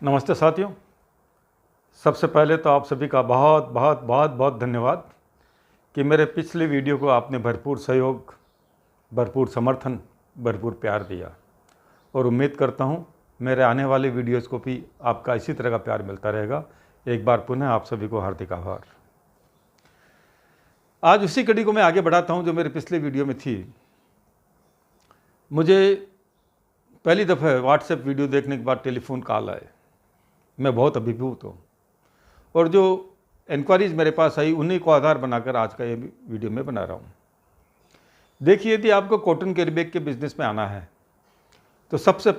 नमस्ते साथियों। सबसे पहले तो आप सभी का बहुत बहुत बहुत बहुत धन्यवाद कि मेरे पिछले वीडियो को आपने भरपूर सहयोग, भरपूर समर्थन, भरपूर प्यार दिया और उम्मीद करता हूँ मेरे आने वाले वीडियोज़ को भी आपका इसी तरह का प्यार मिलता रहेगा। एक बार पुनः आप सभी को हार्दिक आभार। आज उसी कड़ी को मैं आगे बढ़ाता हूँ जो मेरे पिछले वीडियो में थी। मुझे पहली दफ़ा व्हाट्सएप वीडियो देखने के बाद टेलीफोन कॉल आए। मैं बहुत अभिभूत हूँ और जो इंक्वायरीज मेरे पास आई उन्हीं को आधार बनाकर आज का ये वीडियो मैं बना रहा हूँ। देखिए, यदि आपको कॉटन कैरी बैग के बिज़नेस में आना है तो सबसे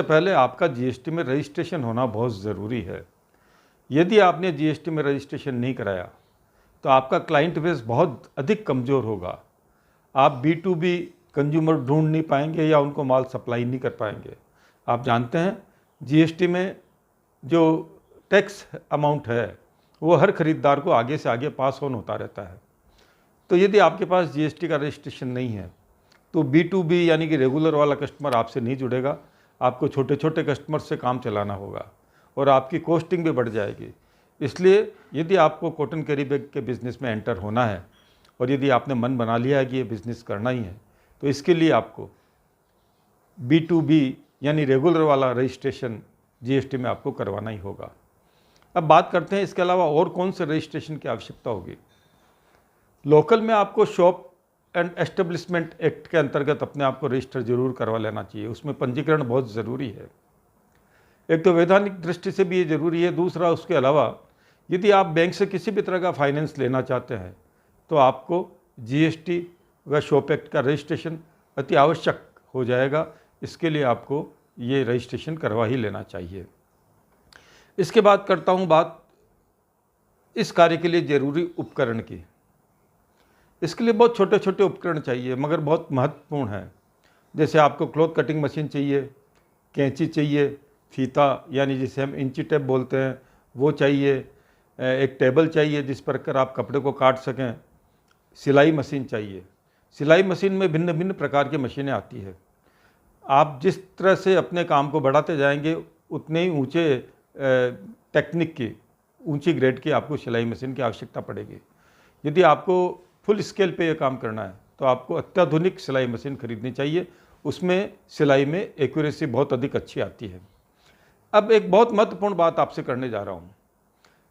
पहले आपका जीएसटी में रजिस्ट्रेशन होना बहुत ज़रूरी है। यदि आपने जीएसटी में रजिस्ट्रेशन नहीं कराया तो आपका क्लाइंट बेस बहुत अधिक कमज़ोर होगा। आप B2B कंज्यूमर ढूंढ नहीं पाएंगे या उनको माल सप्लाई नहीं कर पाएंगे। आप जानते हैं जीएसटी में जो टैक्स अमाउंट है वो हर खरीदार को आगे से आगे पास ऑन होता रहता है। तो यदि आपके पास जीएसटी का रजिस्ट्रेशन नहीं है तो B2B यानी कि रेगुलर वाला कस्टमर आपसे नहीं जुड़ेगा। आपको छोटे छोटे कस्टमर से काम चलाना होगा और आपकी कॉस्टिंग भी बढ़ जाएगी। इसलिए यदि आपको कॉटन कैरी बैग के बिज़नेस में एंटर होना है और यदि आपने मन बना लिया है कि ये बिज़नेस करना ही है तो इसके लिए आपको B2B यानी रेगुलर वाला रजिस्ट्रेशन जीएसटी में आपको करवाना ही होगा। अब बात करते हैं इसके अलावा और कौन से रजिस्ट्रेशन की आवश्यकता होगी। लोकल में आपको शॉप एंड एस्टेब्लिशमेंट एक्ट के अंतर्गत अपने आप को रजिस्टर जरूर करवा लेना चाहिए। उसमें पंजीकरण बहुत ज़रूरी है। एक तो वैधानिक दृष्टि से भी ये ज़रूरी है, दूसरा उसके अलावा यदि आप बैंक से किसी भी तरह का फाइनेंस लेना चाहते हैं तो आपको जीएसटी व शॉप एक्ट का रजिस्ट्रेशन अति आवश्यक हो जाएगा। इसके लिए आपको ये रजिस्ट्रेशन करवा ही लेना चाहिए। इसके बाद करता हूँ बात इस कार्य के लिए ज़रूरी उपकरण की। इसके लिए बहुत छोटे छोटे उपकरण चाहिए मगर बहुत महत्वपूर्ण है। जैसे आपको क्लॉथ कटिंग मशीन चाहिए, कैंची चाहिए, फीता यानी जिसे हम इंची टेप बोलते हैं वो चाहिए, एक टेबल चाहिए जिस पर कर आप कपड़े को काट सकें, सिलाई मशीन चाहिए। सिलाई मशीन में भिन्न भिन्न प्रकार की मशीनें आती है। आप जिस तरह से अपने काम को बढ़ाते जाएंगे उतने ही ऊंचे टेक्निक की, ऊंची ग्रेड की आपको सिलाई मशीन की आवश्यकता पड़ेगी। यदि आपको फुल स्केल पे ये काम करना है तो आपको अत्याधुनिक सिलाई मशीन खरीदनी चाहिए। उसमें सिलाई में एक्यूरेसी बहुत अधिक अच्छी आती है। अब एक बहुत महत्वपूर्ण बात आपसे करने जा रहा हूँ।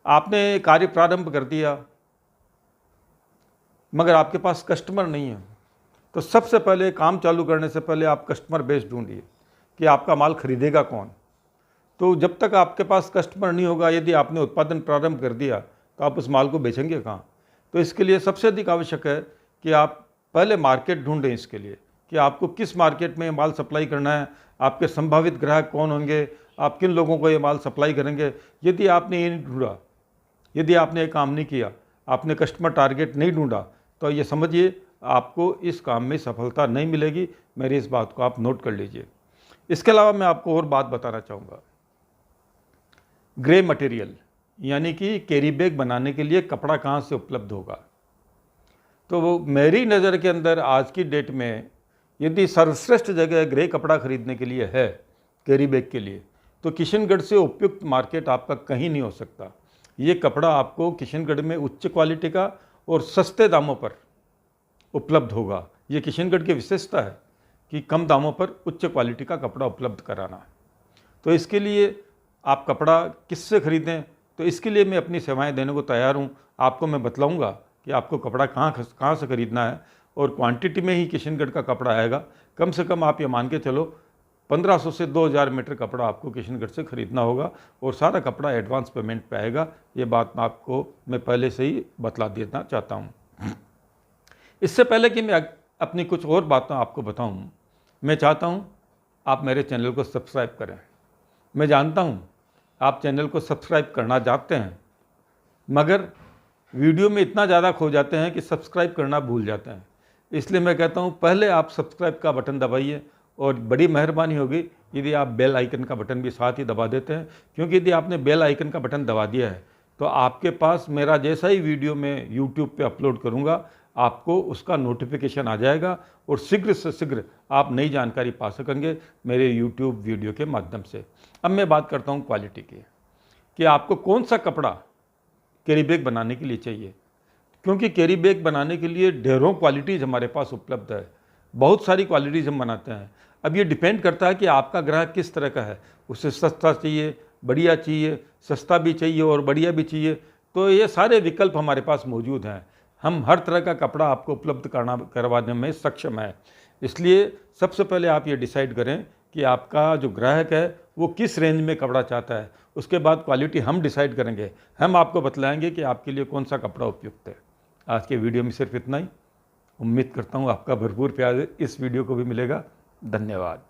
आपने कार्य प्रारंभ कर दिया मगर आपके पास कस्टमर नहीं है तो सबसे पहले काम चालू करने से पहले आप कस्टमर बेस ढूंढिए कि आपका माल खरीदेगा कौन। तो जब तक आपके पास कस्टमर नहीं होगा, यदि आपने उत्पादन प्रारंभ कर दिया तो आप उस माल को बेचेंगे कहाँ। तो इसके लिए सबसे अधिक आवश्यक है कि आप पहले मार्केट ढूंढें इसके लिए कि आपको किस मार्केट में माल सप्लाई करना है, आपके संभावित ग्राहक कौन होंगे, आप किन लोगों को ये माल सप्लाई करेंगे। यदि आपने ये नहीं ढूंढा, यदि आपने ये काम नहीं किया, आपने कस्टमर टारगेट नहीं ढूंढा तो ये समझिए आपको इस काम में सफलता नहीं मिलेगी। मेरी इस बात को आप नोट कर लीजिए। इसके अलावा मैं आपको और बात बताना चाहूँगा। ग्रे मटेरियल यानी कि कैरी बैग बनाने के लिए कपड़ा कहाँ से उपलब्ध होगा। तो वो मेरी नज़र के अंदर आज की डेट में यदि सर्वश्रेष्ठ जगह ग्रे कपड़ा खरीदने के लिए है कैरी बैग के लिए तो किशनगढ़ से उपयुक्त मार्केट आपका कहीं नहीं हो सकता। ये कपड़ा आपको किशनगढ़ में उच्च क्वालिटी का और सस्ते दामों पर उपलब्ध होगा। ये किशनगढ़ की विशेषता है कि कम दामों पर उच्च क्वालिटी का कपड़ा उपलब्ध कराना। तो इसके लिए आप कपड़ा किससे खरीदें, तो इसके लिए मैं अपनी सेवाएं देने को तैयार हूं। आपको मैं बतलाऊंगा कि आपको कपड़ा कहाँ से खरीदना है और क्वांटिटी में ही किशनगढ़ का कपड़ा आएगा। कम से कम आप ये मान के चलो 1500 से 2000 मीटर कपड़ा आपको किशनगढ़ से खरीदना होगा और सारा कपड़ा एडवांस पेमेंट पे आएगा। ये बात मैं पहले से ही बतला देना चाहता हूँ। इससे पहले कि मैं अपनी कुछ और बातें आपको बताऊं, मैं चाहता हूं आप मेरे चैनल को सब्सक्राइब करें। मैं जानता हूं आप चैनल को सब्सक्राइब करना चाहते हैं मगर वीडियो में इतना ज़्यादा खो जाते हैं कि सब्सक्राइब करना भूल जाते हैं। इसलिए मैं कहता हूं पहले आप सब्सक्राइब का बटन दबाइए और बड़ी मेहरबानी होगी यदि आप बेल आइकन का बटन भी साथ ही दबा देते हैं, क्योंकि यदि आपने बेल आइकन का बटन दबा दिया है तो आपके पास मेरा जैसा ही वीडियो मैं यूट्यूब पे अपलोड करूँगा आपको उसका नोटिफिकेशन आ जाएगा और शीघ्र से शीघ्र आप नई जानकारी पा सकेंगे मेरे YouTube वीडियो के माध्यम से। अब मैं बात करता हूँ क्वालिटी की, कि आपको कौन सा कपड़ा कैरी बैग बनाने के लिए चाहिए, क्योंकि कैरी बैग बनाने के लिए ढेरों क्वालिटीज़ हमारे पास उपलब्ध है, बहुत सारी क्वालिटीज़ हम बनाते हैं। अब ये डिपेंड करता है कि आपका ग्राहक किस तरह का है, उसे सस्ता चाहिए, बढ़िया चाहिए, सस्ता भी चाहिए और बढ़िया भी चाहिए, तो ये सारे विकल्प हमारे पास मौजूद हैं। हम हर तरह का कपड़ा आपको उपलब्ध करवाने में सक्षम है। इसलिए सबसे पहले आप ये डिसाइड करें कि आपका जो ग्राहक है वो किस रेंज में कपड़ा चाहता है, उसके बाद क्वालिटी हम डिसाइड करेंगे। हम आपको बतलाएंगे कि आपके लिए कौन सा कपड़ा उपयुक्त है। आज के वीडियो में सिर्फ इतना ही। उम्मीद करता हूँ आपका भरपूर प्यार इस वीडियो को भी मिलेगा। धन्यवाद।